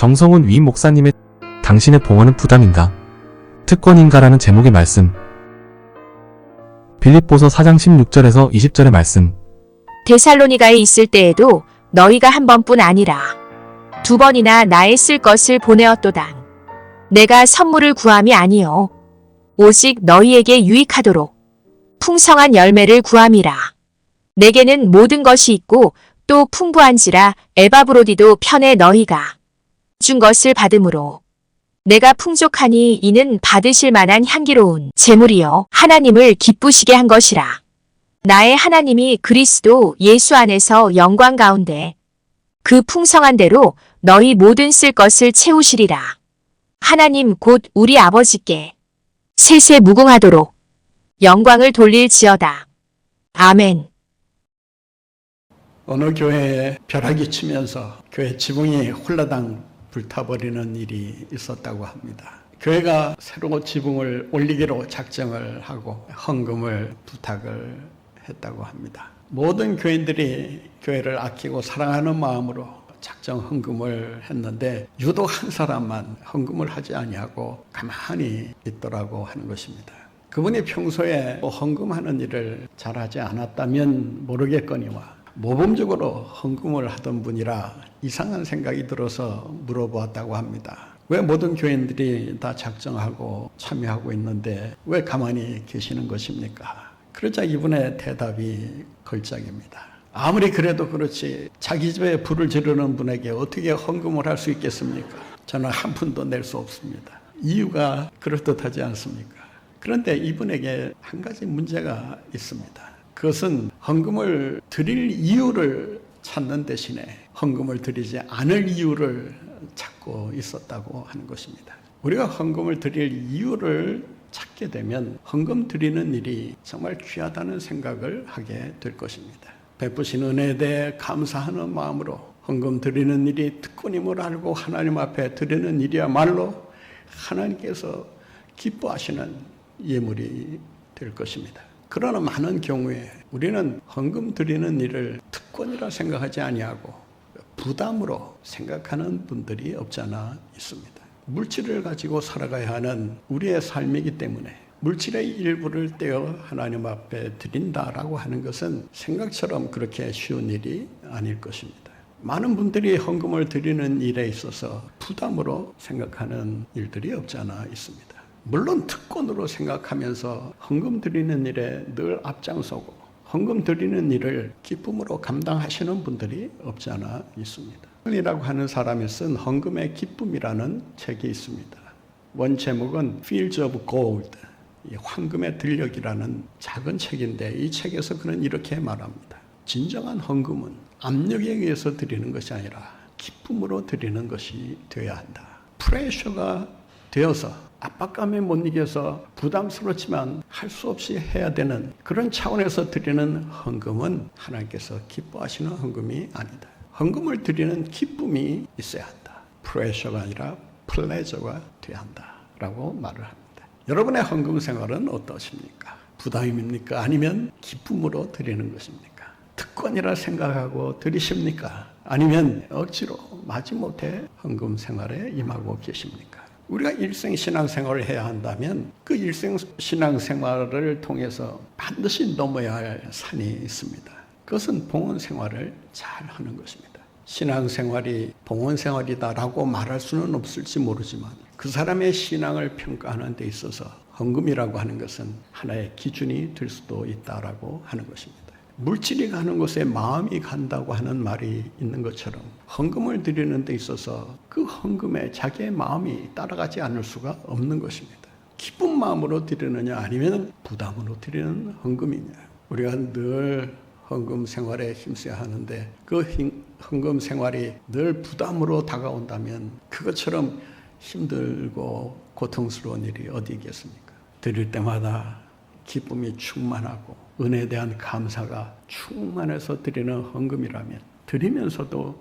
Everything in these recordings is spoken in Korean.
정성훈 위 목사님의 당신의 봉헌은 부담인가? 특권인가라는 제목의 말씀. 빌립보서 4장 16절에서 20절의 말씀. 데살로니가에 있을 때에도 너희가 한 번뿐 아니라 두 번이나 나의 쓸 것을 보내었도다. 내가 선물을 구함이 아니요 오직 너희에게 유익하도록 풍성한 열매를 구함이라. 내게는 모든 것이 있고 또 풍부한지라 에바브로디도 편에 너희가 준 것을 받음으로 내가 풍족하니 이는 받으실 만한 향기로운 제물이요 하나님을 기쁘시게 한 것이라. 나의 하나님이 그리스도 예수 안에서 영광 가운데 그 풍성한 대로 너희 모든 쓸 것을 채우시리라. 하나님 곧 우리 아버지께 세세 무궁하도록 영광을 돌릴지어다. 아멘. 어느 교회에 벼락이 치면서 교회 지붕이 홀라당 불타버리는 일이 있었다고 합니다. 교회가 새로 지붕을 올리기로 작정을 하고 헌금을 부탁을 했다고 합니다. 모든 교인들이 교회를 아끼고 사랑하는 마음으로 작정 헌금을 했는데 유독 한 사람만 헌금을 하지 아니하고 가만히 있더라고 하는 것입니다. 그분이 평소에 헌금하는 일을 잘하지 않았다면 모르겠거니와 모범적으로 헌금을 하던 분이라 이상한 생각이 들어서 물어보았다고 합니다. 왜 모든 교인들이 다 작정하고 참여하고 있는데 왜 가만히 계시는 것입니까? 그러자 이분의 대답이 걸작입니다. 아무리 그래도 그렇지 자기 집에 불을 지르는 분에게 어떻게 헌금을 할 수 있겠습니까? 저는 한 푼도 낼 수 없습니다. 이유가 그럴듯하지 않습니까? 그런데 이분에게 한 가지 문제가 있습니다. 그것은 헌금을 드릴 이유를 찾는 대신에 헌금을 드리지 않을 이유를 찾고 있었다고 하는 것입니다. 우리가 헌금을 드릴 이유를 찾게 되면 헌금 드리는 일이 정말 귀하다는 생각을 하게 될 것입니다. 베푸신 은혜에 대해 감사하는 마음으로 헌금 드리는 일이 특권임을 알고 하나님 앞에 드리는 일이야말로 하나님께서 기뻐하시는 예물이 될 것입니다. 그러나 많은 경우에 우리는 헌금 드리는 일을 특권이라 생각하지 아니하고 부담으로 생각하는 분들이 없지 않아 있습니다. 물질을 가지고 살아가야 하는 우리의 삶이기 때문에 물질의 일부를 떼어 하나님 앞에 드린다라고 하는 것은 생각처럼 그렇게 쉬운 일이 아닐 것입니다. 많은 분들이 헌금을 드리는 일에 있어서 부담으로 생각하는 일들이 없지 않아 있습니다. 물론 특권으로 생각하면서 헌금 드리는 일에 늘 앞장서고 헌금 드리는 일을 기쁨으로 감당하시는 분들이 없지 않아 있습니다. 이라고 하는 사람이 쓴 헌금의 기쁨이라는 책이 있습니다. 원 제목은 Fields of Gold, 황금의 들녘이라는 작은 책인데 이 책에서 그는 이렇게 말합니다. 진정한 헌금은 압력에 의해서 드리는 것이 아니라 기쁨으로 드리는 것이 되어야 한다. 프레셔가 되어서 압박감에 못 이겨서 부담스럽지만 할 수 없이 해야 되는 그런 차원에서 드리는 헌금은 하나님께서 기뻐하시는 헌금이 아니다. 헌금을 드리는 기쁨이 있어야 한다. 프레셔가 아니라 플레저가 되어야 한다라고 말을 합니다. 여러분의 헌금 생활은 어떠십니까? 부담입니까? 아니면 기쁨으로 드리는 것입니까? 특권이라 생각하고 드리십니까? 아니면 억지로 마지못해 헌금 생활에 임하고 계십니까? 우리가 일생 신앙생활을 해야 한다면 그 일생 신앙생활을 통해서 반드시 넘어야 할 산이 있습니다. 그것은 봉헌생활을 잘 하는 것입니다. 신앙생활이 봉헌생활이다라고 말할 수는 없을지 모르지만 그 사람의 신앙을 평가하는 데 있어서 헌금이라고 하는 것은 하나의 기준이 될 수도 있다라고 하는 것입니다. 물질이 가는 곳에 마음이 간다고 하는 말이 있는 것처럼 헌금을 드리는 데 있어서 그 헌금에 자기의 마음이 따라가지 않을 수가 없는 것입니다. 기쁜 마음으로 드리느냐 아니면 부담으로 드리는 헌금이냐. 우리가 늘 헌금 생활에 힘써야 하는데 그 헌금 생활이 늘 부담으로 다가온다면 그것처럼 힘들고 고통스러운 일이 어디 있겠습니까? 드릴 때마다 기쁨이 충만하고 은혜에 대한 감사가 충만해서 드리는 헌금이라면 드리면서도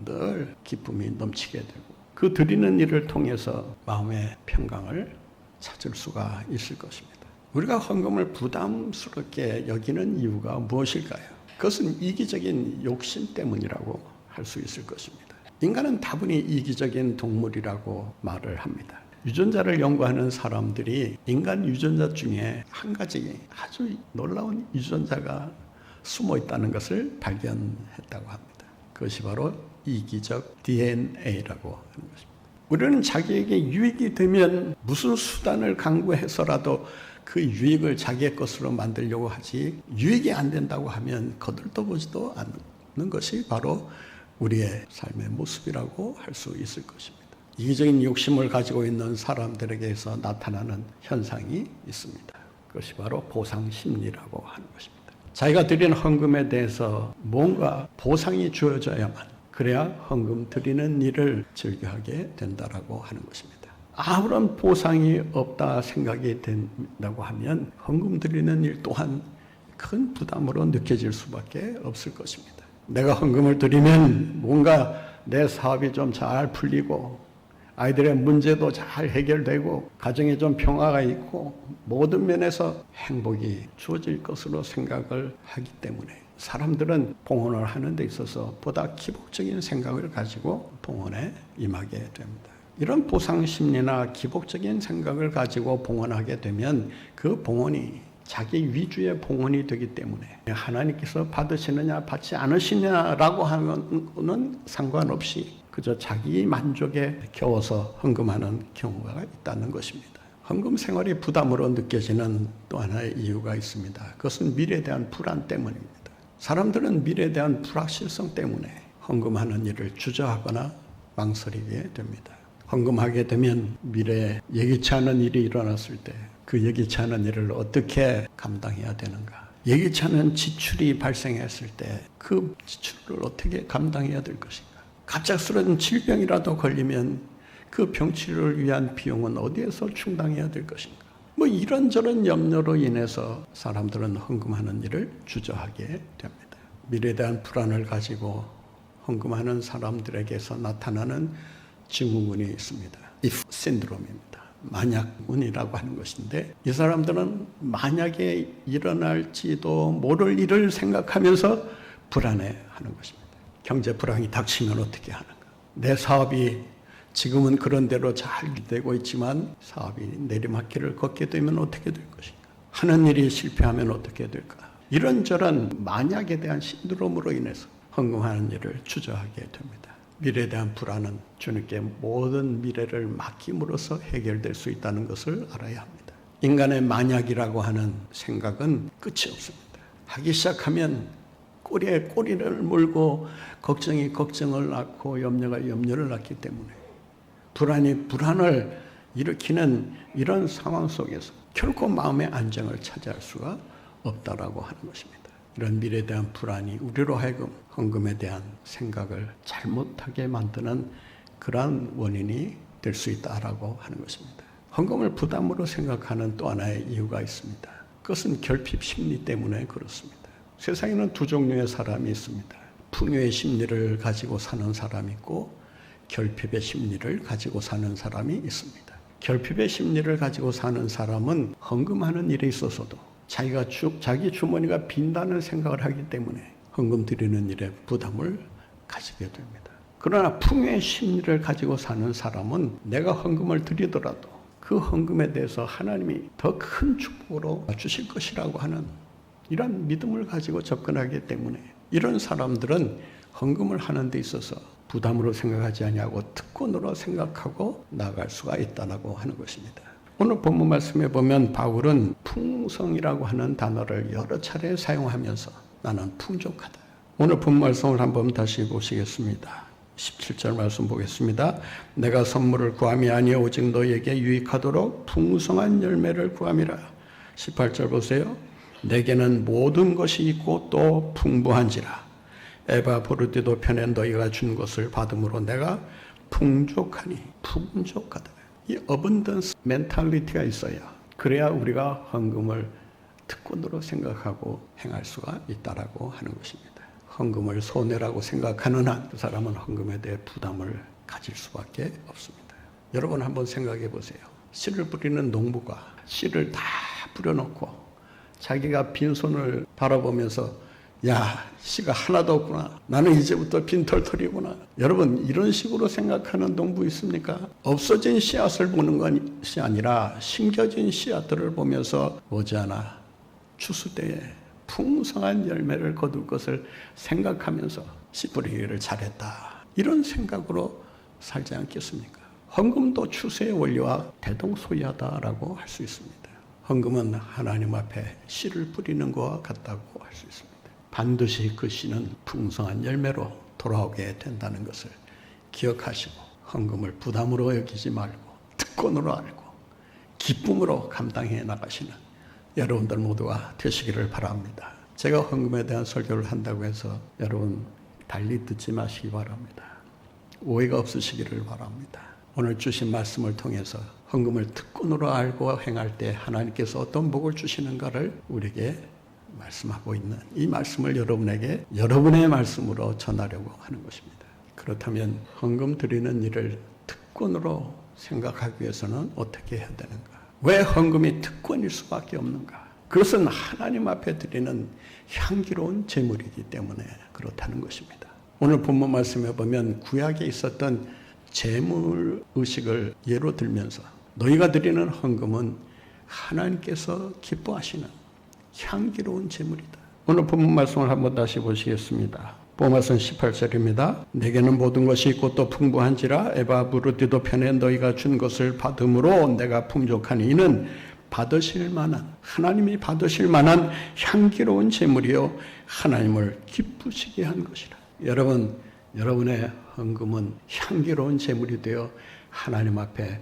늘 기쁨이 넘치게 되고 그 드리는 일을 통해서 마음의 평강을 찾을 수가 있을 것입니다. 우리가 헌금을 부담스럽게 여기는 이유가 무엇일까요? 그것은 이기적인 욕심 때문이라고 할 수 있을 것입니다. 인간은 다분히 이기적인 동물이라고 말을 합니다. 유전자를 연구하는 사람들이 인간 유전자 중에 한 가지 아주 놀라운 유전자가 숨어 있다는 것을 발견했다고 합니다. 그것이 바로 이기적 DNA라고 하는 것입니다. 우리는 자기에게 유익이 되면 무슨 수단을 강구해서라도 그 유익을 자기의 것으로 만들려고 하지, 유익이 안 된다고 하면 거들떠보지도 않는 것이 바로 우리의 삶의 모습이라고 할 수 있을 것입니다. 이기적인 욕심을 가지고 있는 사람들에게서 나타나는 현상이 있습니다. 그것이 바로 보상심리라고 하는 것입니다. 자기가 드린 헌금에 대해서 뭔가 보상이 주어져야만, 그래야 헌금 드리는 일을 즐겨하게 된다라고 하는 것입니다. 아무런 보상이 없다 생각이 된다고 하면 헌금 드리는 일 또한 큰 부담으로 느껴질 수밖에 없을 것입니다. 내가 헌금을 드리면 뭔가 내 사업이 좀 잘 풀리고 아이들의 문제도 잘 해결되고 가정에 좀 평화가 있고 모든 면에서 행복이 주어질 것으로 생각을 하기 때문에 사람들은 봉헌을 하는 데 있어서 보다 기복적인 생각을 가지고 봉헌에 임하게 됩니다. 이런 보상심리나 기복적인 생각을 가지고 봉헌하게 되면 그 봉헌이 자기 위주의 봉헌이 되기 때문에 하나님께서 받으시느냐 받지 않으시냐라고 하는 것은 상관없이 그저 자기 만족에 겨워서 헌금하는 경우가 있다는 것입니다. 헌금 생활이 부담으로 느껴지는 또 하나의 이유가 있습니다. 그것은 미래에 대한 불안 때문입니다. 사람들은 미래에 대한 불확실성 때문에 헌금하는 일을 주저하거나 망설이게 됩니다. 헌금하게 되면 미래에 예기치 않은 일이 일어났을 때 그 예기치 않은 일을 어떻게 감당해야 되는가? 예기치 않은 지출이 발생했을 때 그 지출을 어떻게 감당해야 될 것인가? 갑작스러운 질병이라도 걸리면 그 병치료를 위한 비용은 어디에서 충당해야 될 것인가? 뭐 이런저런 염려로 인해서 사람들은 헌금하는 일을 주저하게 됩니다. 미래에 대한 불안을 가지고 헌금하는 사람들에게서 나타나는 증후군이 있습니다. if 신드롬입니다. 만약운이라고 하는 것인데 이 사람들은 만약에 일어날지도 모를 일을 생각하면서 불안해하는 것입니다. 경제 불황이 닥치면 어떻게 하는가? 내 사업이 지금은 그런 대로 잘 되고 있지만 사업이 내리막길을 걷게 되면 어떻게 될 것인가? 하는 일이 실패하면 어떻게 될까? 이런저런 만약에 대한 신드롬으로 인해서 헌금하는 일을 주저하게 됩니다. 미래에 대한 불안은 주님께 모든 미래를 맡김으로써 해결될 수 있다는 것을 알아야 합니다. 인간의 만약이라고 하는 생각은 끝이 없습니다. 하기 시작하면 꼬리에 꼬리를 물고 걱정이 걱정을 낳고 염려가 염려를 낳기 때문에 불안이 불안을 일으키는 이런 상황 속에서 결코 마음의 안정을 차지할 수가 없다라고 하는 것입니다. 이런 미래에 대한 불안이 우리로 하여금 헌금에 대한 생각을 잘못하게 만드는 그러한 원인이 될 수 있다라고 하는 것입니다. 헌금을 부담으로 생각하는 또 하나의 이유가 있습니다. 그것은 결핍 심리 때문에 그렇습니다. 세상에는 두 종류의 사람이 있습니다. 풍요의 심리를 가지고 사는 사람이 있고 결핍의 심리를 가지고 사는 사람이 있습니다. 결핍의 심리를 가지고 사는 사람은 헌금하는 일에 있어서도 자기 주머니가 빈다는 생각을 하기 때문에 헌금 드리는 일에 부담을 가지게 됩니다. 그러나 풍요의 심리를 가지고 사는 사람은 내가 헌금을 드리더라도 그 헌금에 대해서 하나님이 더 큰 축복으로 주실 것이라고 하는 이런 믿음을 가지고 접근하기 때문에 이런 사람들은 헌금을 하는 데 있어서 부담으로 생각하지 아니하고 특권으로 생각하고 나아갈 수가 있다고 하는 것입니다. 오늘 본문 말씀에 보면 바울은 풍성이라고 하는 단어를 여러 차례 사용하면서 나는 풍족하다. 오늘 본문 말씀을 한번 다시 보시겠습니다. 17절 말씀 보겠습니다. 내가 선물을 구함이 아니요 오직 너에게 유익하도록 풍성한 열매를 구함이라. 18절 보세요. 내게는 모든 것이 있고 또 풍부한지라. 에바브로디도 편에 너희가 준 것을 받음으로 내가 풍족하니 풍족하다. 이 어번던스 멘탈리티가 있어야 그래야 우리가 헌금을 특권으로 생각하고 행할 수가 있다라고 하는 것입니다. 헌금을 손해라고 생각하는 한 그 사람은 헌금에 대해 부담을 가질 수밖에 없습니다. 여러분 한번 생각해 보세요. 씨를 뿌리는 농부가 씨를 다 뿌려놓고 자기가 빈손을 바라보면서 야, 씨가 하나도 없구나. 나는 이제부터 빈털털이구나. 여러분, 이런 식으로 생각하는 농부 있습니까? 없어진 씨앗을 보는 것이 아니라 심겨진 씨앗들을 보면서 머지않아 추수 때에 풍성한 열매를 거둘 것을 생각하면서 씨 뿌리기를 잘했다. 이런 생각으로 살지 않겠습니까? 헌금도 추수의 원리와 대동소이하다라고 할 수 있습니다. 헌금은 하나님 앞에 씨를 뿌리는 것과 같다고 할 수 있습니다. 반드시 그 씨는 풍성한 열매로 돌아오게 된다는 것을 기억하시고 헌금을 부담으로 여기지 말고 특권으로 알고 기쁨으로 감당해 나가시는 여러분들 모두가 되시기를 바랍니다. 제가 헌금에 대한 설교를 한다고 해서 여러분 달리 듣지 마시기 바랍니다. 오해가 없으시기를 바랍니다. 오늘 주신 말씀을 통해서 헌금을 특권으로 알고 행할 때 하나님께서 어떤 복을 주시는가를 우리에게 말씀하고 있는 이 말씀을 여러분에게 여러분의 말씀으로 전하려고 하는 것입니다. 그렇다면 헌금 드리는 일을 특권으로 생각하기 위해서는 어떻게 해야 되는가? 왜 헌금이 특권일 수밖에 없는가? 그것은 하나님 앞에 드리는 향기로운 제물이기 때문에 그렇다는 것입니다. 오늘 본문 말씀에 보면 구약에 있었던 제물 의식을 예로 들면서 너희가 드리는 헌금은 하나님께서 기뻐하시는 향기로운 제물이다. 오늘 본문 말씀을 한번 다시 보시겠습니다. 본문 말씀 18절입니다. 내게는 모든 것이 있고 또 풍부한지라 에바 부르디도 편에 너희가 준 것을 받음으로 내가 풍족하니 이는 받으실 만한 하나님이 받으실 만한 향기로운 제물이요 하나님을 기쁘시게 한 것이라. 여러분, 여러분의 헌금은 향기로운 제물이 되어 하나님 앞에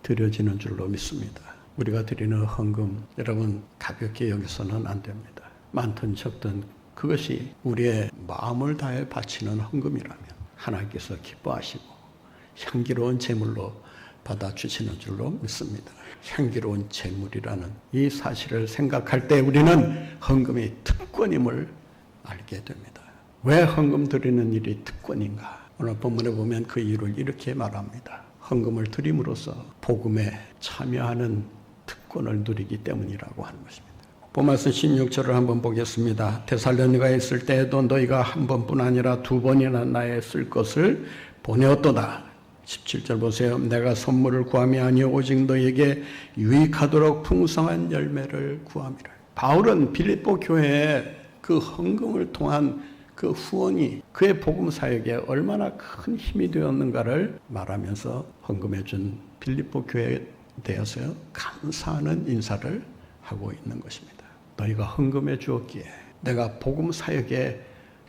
드려지는 줄로 믿습니다. 우리가 드리는 헌금, 여러분 가볍게 여기서는 안 됩니다. 많든 적든 그것이 우리의 마음을 다해 바치는 헌금이라면 하나님께서 기뻐하시고 향기로운 제물로 받아주시는 줄로 믿습니다. 향기로운 제물이라는 이 사실을 생각할 때 우리는 헌금이 특권임을 알게 됩니다. 왜 헌금 드리는 일이 특권인가? 오늘 본문에 보면 그 이유를 이렇게 말합니다. 헌금을 드림으로써 복음에 참여하는 특권을 누리기 때문이라고 하는 것입니다. 본말씀 16절을 한번 보겠습니다. 데살로니가에 있을 때에도 너희가 한 번뿐 아니라 두 번이나 나에 쓸 것을 보내었도다. 17절 보세요. 내가 선물을 구함이 아니오 오직 너희에게 유익하도록 풍성한 열매를 구함이라. 바울은 빌립보 교회에 그 헌금을 통한 그 후원이 그의 복음 사역에 얼마나 큰 힘이 되었는가를 말하면서 헌금해 준 빌립보 교회에 대해서 감사하는 인사를 하고 있는 것입니다. 너희가 헌금해 주었기에 내가 복음 사역에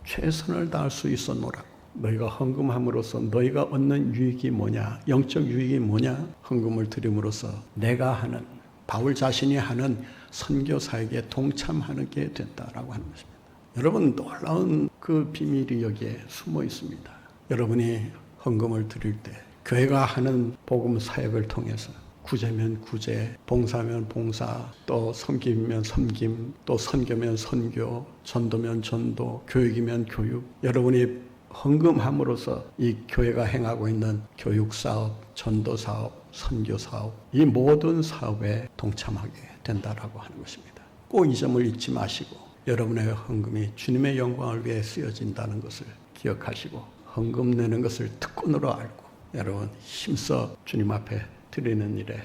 최선을 다할 수 있었노라고. 너희가 헌금함으로써 너희가 얻는 유익이 뭐냐? 영적 유익이 뭐냐? 헌금을 드림으로써 내가 하는 바울 자신이 하는 선교 사역에 동참하는 게 된다라고 하는 것입니다. 여러분 놀라운 그 비밀이 여기에 숨어 있습니다. 여러분이 헌금을 드릴 때 교회가 하는 복음 사역을 통해서 구제면 구제, 봉사면 봉사, 또 섬김이면 섬김, 또 선교면 선교, 전도면 전도, 교육이면 교육. 여러분이 헌금함으로써 이 교회가 행하고 있는 교육사업, 전도사업, 선교사업, 이 모든 사업에 동참하게 된다라고 하는 것입니다. 꼭 이 점을 잊지 마시고 여러분의 헌금이 주님의 영광을 위해 쓰여진다는 것을 기억하시고 헌금 내는 것을 특권으로 알고 여러분 힘써 주님 앞에 드리는 일에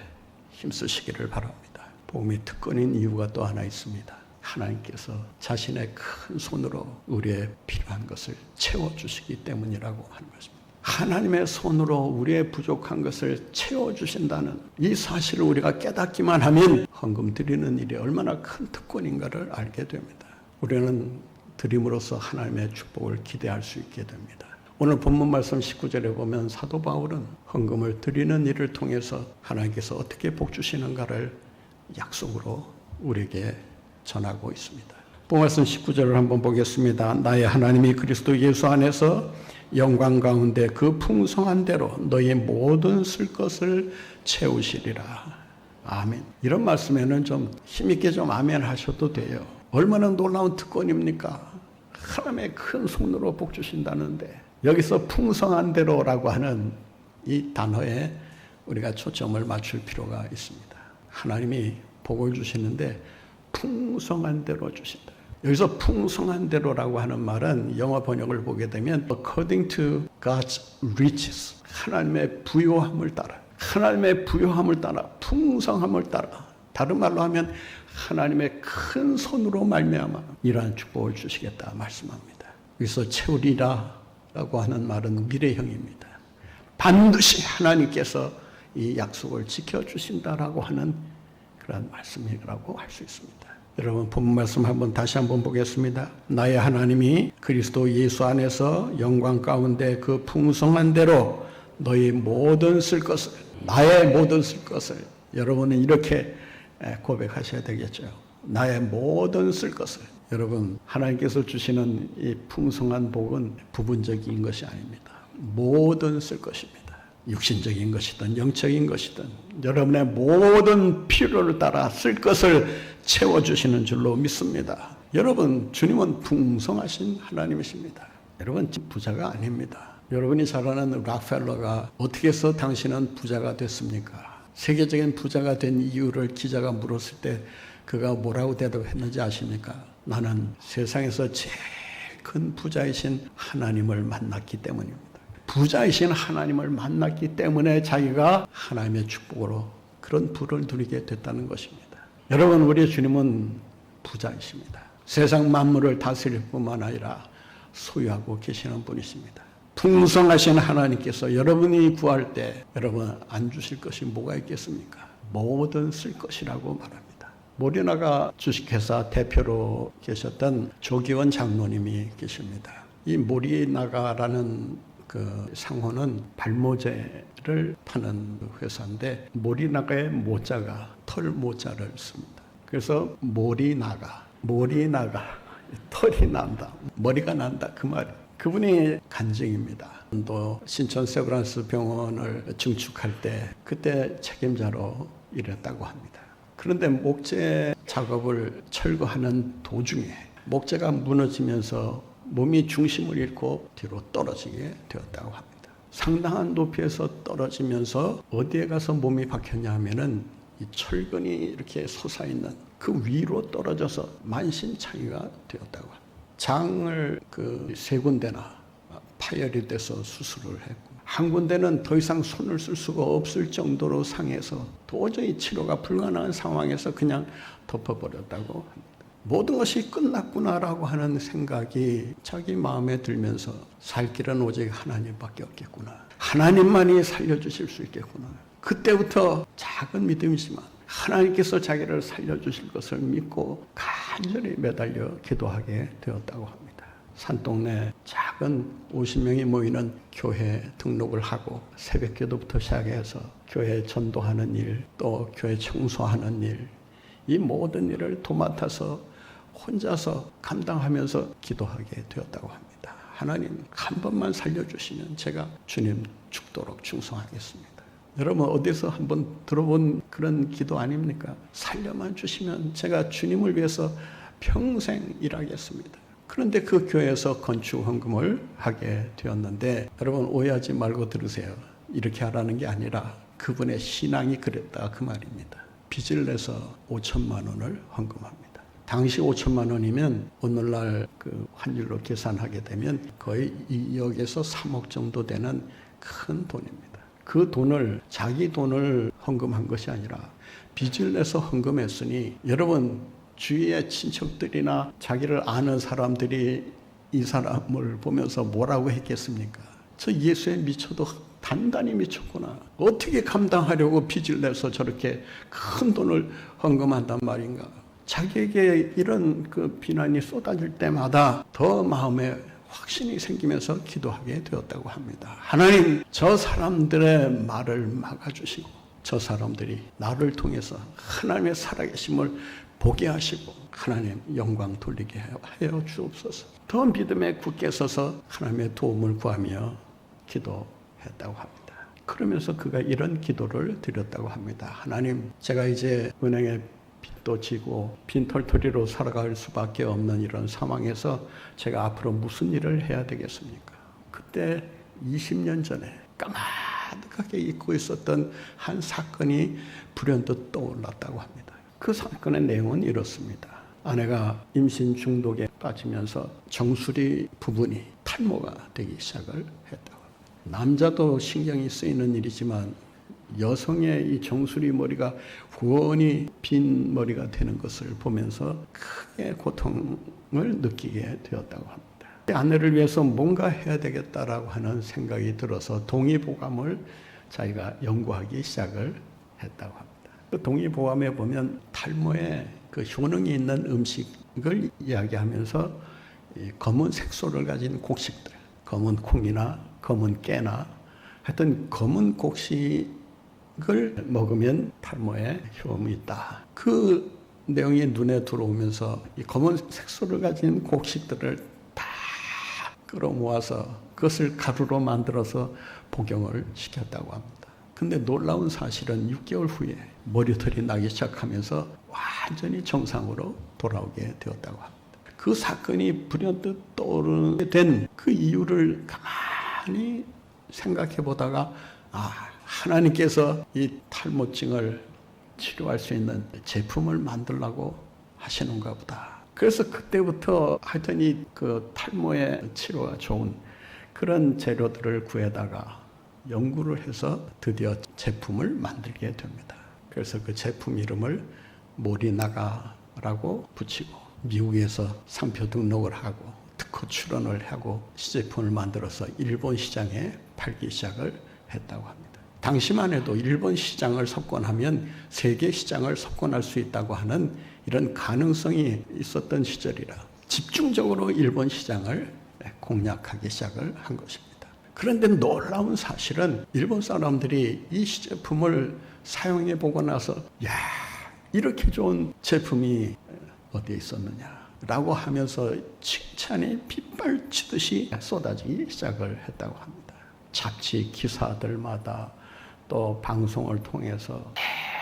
힘쓰시기를 바랍니다. 복음이 특권인 이유가 또 하나 있습니다. 하나님께서 자신의 큰 손으로 우리의 필요한 것을 채워주시기 때문이라고 하는 것입니다. 하나님의 손으로 우리의 부족한 것을 채워주신다는 이 사실을 우리가 깨닫기만 하면 헌금 드리는 일이 얼마나 큰 특권인가를 알게 됩니다. 우리는 드림으로써 하나님의 축복을 기대할 수 있게 됩니다. 오늘 본문 말씀 19절에 보면 사도 바울은 헌금을 드리는 일을 통해서 하나님께서 어떻게 복 주시는가를 약속으로 우리에게 전하고 있습니다. 본문 말씀 19절을 한번 보겠습니다. 나의 하나님이 그리스도 예수 안에서 영광 가운데 그 풍성한 대로 너희의 모든 쓸 것을 채우시리라. 아멘. 이런 말씀에는 좀 힘있게 좀 아멘 하셔도 돼요. 얼마나 놀라운 특권입니까? 하나님의 큰 손으로 복 주신다는데 여기서 풍성한 대로라고 하는 이 단어에 우리가 초점을 맞출 필요가 있습니다. 하나님이 복을 주시는데 풍성한 대로 주신다. 여기서 풍성한 대로라고 하는 말은 영어 번역을 보게 되면 according to God's riches, 하나님의 부요함을 따라, 하나님의 부요함을 따라, 풍성함을 따라, 다른 말로 하면 하나님의 큰 손으로 말미암아 이러한 축복을 주시겠다 말씀합니다. 여기서 채우리라 라고 하는 말은 미래형입니다. 반드시 하나님께서 이 약속을 지켜주신다라고 하는 그런 말씀이라고 할 수 있습니다. 여러분 본문 말씀 다시 한번 보겠습니다. 나의 하나님이 그리스도 예수 안에서 영광 가운데 그 풍성한 대로 너희 모든 쓸 것을, 나의 모든 쓸 것을, 여러분은 이렇게 고백하셔야 되겠죠. 나의 모든 쓸 것을. 여러분 하나님께서 주시는 이 풍성한 복은 부분적인 것이 아닙니다. 모든 쓸 것입니다. 육신적인 것이든 영적인 것이든 여러분의 모든 필요를 따라 쓸 것을 채워주시는 줄로 믿습니다. 여러분 주님은 풍성하신 하나님이십니다. 여러분 부자가 아닙니다. 여러분이 잘 아는 락펠러가 어떻게 해서 당신은 부자가 됐습니까? 세계적인 부자가 된 이유를 기자가 물었을 때 그가 뭐라고 대답했는지 아십니까? 나는 세상에서 제일 큰 부자이신 하나님을 만났기 때문입니다. 부자이신 하나님을 만났기 때문에 자기가 하나님의 축복으로 그런 부를 누리게 됐다는 것입니다. 여러분 우리 주님은 부자이십니다. 세상 만물을 다스릴 뿐만 아니라 소유하고 계시는 분이십니다. 풍성하신 하나님께서 여러분이 구할 때 여러분 안 주실 것이 뭐가 있겠습니까? 모든 쓸 것이라고 말합니다. 모리나가 주식회사 대표로 계셨던 조기원 장로님이 계십니다. 이 모리나가라는 그 상호는 발모제를 파는 회사인데 모리나가의 모자가 털 모자를 씁니다. 그래서 모리나가 털이 난다, 머리가 난다 그 말이에요. 그분이 간증입니다. 또 신천 세브란스 병원을 증축할 때 그때 책임자로 일했다고 합니다. 그런데 목재 작업을 철거하는 도중에 목재가 무너지면서 몸이 중심을 잃고 뒤로 떨어지게 되었다고 합니다. 상당한 높이에서 떨어지면서 어디에 가서 몸이 박혔냐 하면은 이 철근이 이렇게 솟아있는 그 위로 떨어져서 만신창이가 되었다고 합니다. 장을 세 군데나 파열이 돼서 수술을 했고 한 군데는 더 이상 손을 쓸 수가 없을 정도로 상해서 도저히 치료가 불가능한 상황에서 그냥 덮어버렸다고 합니다. 모든 것이 끝났구나라고 하는 생각이 자기 마음에 들면서 살 길은 오직 하나님밖에 없겠구나. 하나님만이 살려주실 수 있겠구나. 그때부터 작은 믿음이지만 하나님께서 자기를 살려주실 것을 믿고 간절히 매달려 기도하게 되었다고 합니다. 산동네 작은 50명이 모이는 교회 등록을 하고 새벽 기도부터 시작해서 교회 전도하는 일, 또 교회 청소하는 일, 이 모든 일을 도맡아서 혼자서 감당하면서 기도하게 되었다고 합니다. 하나님 한 번만 살려주시면 제가 주님 죽도록 충성하겠습니다. 여러분 어디서 한번 들어본 그런 기도 아닙니까? 살려만 주시면 제가 주님을 위해서 평생 일하겠습니다. 그런데 그 교회에서 건축 헌금을 하게 되었는데 여러분 오해하지 말고 들으세요. 이렇게 하라는 게 아니라 그분의 신앙이 그랬다 그 말입니다. 빚을 내서 5천만 원을 헌금합니다. 당시 5천만 원이면 오늘날 그 환율로 계산하게 되면 거의 2억에서 3억 정도 되는 큰 돈입니다. 그 돈을 자기 돈을 헌금한 것이 아니라 빚을 내서 헌금했으니 여러분 주위의 친척들이나 자기를 아는 사람들이 이 사람을 보면서 뭐라고 했겠습니까? 저 예수에 미쳐도 단단히 미쳤구나. 어떻게 감당하려고 빚을 내서 저렇게 큰 돈을 헌금한단 말인가? 자기에게 이런 그 비난이 쏟아질 때마다 더 마음에 확신이 생기면서 기도하게 되었다고 합니다. 하나님, 저 사람들의 말을 막아주시고 저 사람들이 나를 통해서 하나님의 살아계심을 보게 하시고 하나님 영광 돌리게 하여 주옵소서. 더 믿음에 굳게 서서 하나님의 도움을 구하며 기도했다고 합니다. 그러면서 그가 이런 기도를 드렸다고 합니다. 하나님, 제가 이제 은행에 빚도 지고 빈털터리로 살아갈 수밖에 없는 이런 상황에서 제가 앞으로 무슨 일을 해야 되겠습니까? 그때 20년 전에 까마득하게 잊고 있었던 한 사건이 불현듯 떠올랐다고 합니다. 그 사건의 내용은 이렇습니다. 아내가 임신 중독에 빠지면서 정수리 부분이 탈모가 되기 시작을 했다고. 남자도 신경이 쓰이는 일이지만 여성의 이 정수리 머리가 후원이 빈 머리가 되는 것을 보면서 크게 고통을 느끼게 되었다고 합니다. 아내를 위해서 뭔가 해야 되겠다라고 하는 생각이 들어서 동의보감을 자기가 연구하기 시작을 했다고 합니다. 그 동의보감에 보면 탈모에 그 효능이 있는 음식을 이야기하면서 이 검은 색소를 가진 곡식들, 검은 콩이나 검은 깨나 하여튼 검은 곡식을 먹으면 탈모에 효험이 있다. 그 내용이 눈에 들어오면서 이 검은 색소를 가진 곡식들을 다 끌어모아서 그것을 가루로 만들어서 복용을 시켰다고 합니다. 근데 놀라운 사실은 6개월 후에 머리털이 나기 시작하면서 완전히 정상으로 돌아오게 되었다고 합니다. 그 사건이 불현듯 떠오르게 된 그 이유를 가만히 생각해 보다가 하나님께서 이 탈모증을 치료할 수 있는 제품을 만들라고 하시는가 보다. 그래서 그때부터 하여튼 그 탈모의 치료가 좋은 그런 재료들을 구해다가 연구를 해서 드디어 제품을 만들게 됩니다. 그래서 그 제품 이름을 모리나가라고 붙이고 미국에서 상표 등록을 하고 특허 출원을 하고 시제품을 만들어서 일본 시장에 팔기 시작을 했다고 합니다. 당시만 해도 일본 시장을 석권하면 세계 시장을 석권할 수 있다고 하는 이런 가능성이 있었던 시절이라 집중적으로 일본 시장을 공략하기 시작을 한 것입니다. 그런데 놀라운 사실은 일본 사람들이 이 시제품을 사용해 보고 나서 이렇게 좋은 제품이 어디에 있었느냐라고 하면서 칭찬이 빗발치듯이 쏟아지기 시작을 했다고 합니다. 잡지 기사들마다 또 방송을 통해서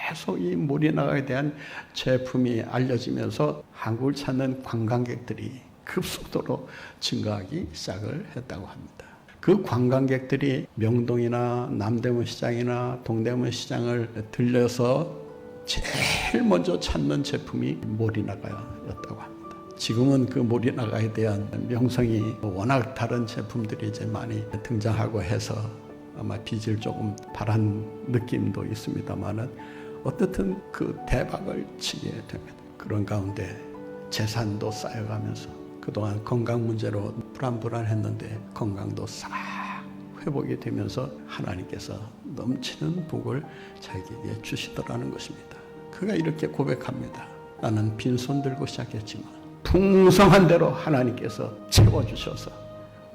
계속 이 모리나가에 대한 제품이 알려지면서 한국을 찾는 관광객들이 급속도로 증가하기 시작을 했다고 합니다. 그 관광객들이 명동이나 남대문 시장이나 동대문 시장을 들려서 제일 먼저 찾는 제품이 모리나가였다고 합니다. 지금은 그 모리나가에 대한 명성이 워낙 다른 제품들이 이제 많이 등장하고 해서 아마 빚을 조금 바란 느낌도 있습니다만은 어떻든 그 대박을 치게 됩니다. 그런 가운데 재산도 쌓여가면서 그동안 건강 문제로 불안했는데 건강도 싹 회복이 되면서 하나님께서 넘치는 복을 자기에게 주시더라는 것입니다. 그가 이렇게 고백합니다. 나는 빈손 들고 시작했지만 풍성한 대로 하나님께서 채워주셔서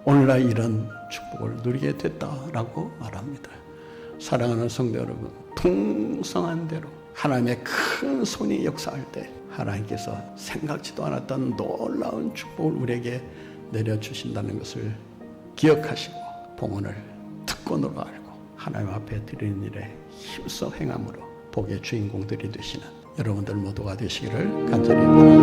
오늘날 이런 축복을 누리게 됐다라고 말합니다. 사랑하는 성도 여러분, 풍성한 대로 하나님의 큰 손이 역사할 때 하나님께서 생각지도 않았던 놀라운 축복을 우리에게 내려주신다는 것을 기억하시고 봉헌을 특권으로 알고 하나님 앞에 드리는 일에 힘써 행함으로 복의 주인공들이 되시는 여러분들 모두가 되시기를 간절히 바랍니다.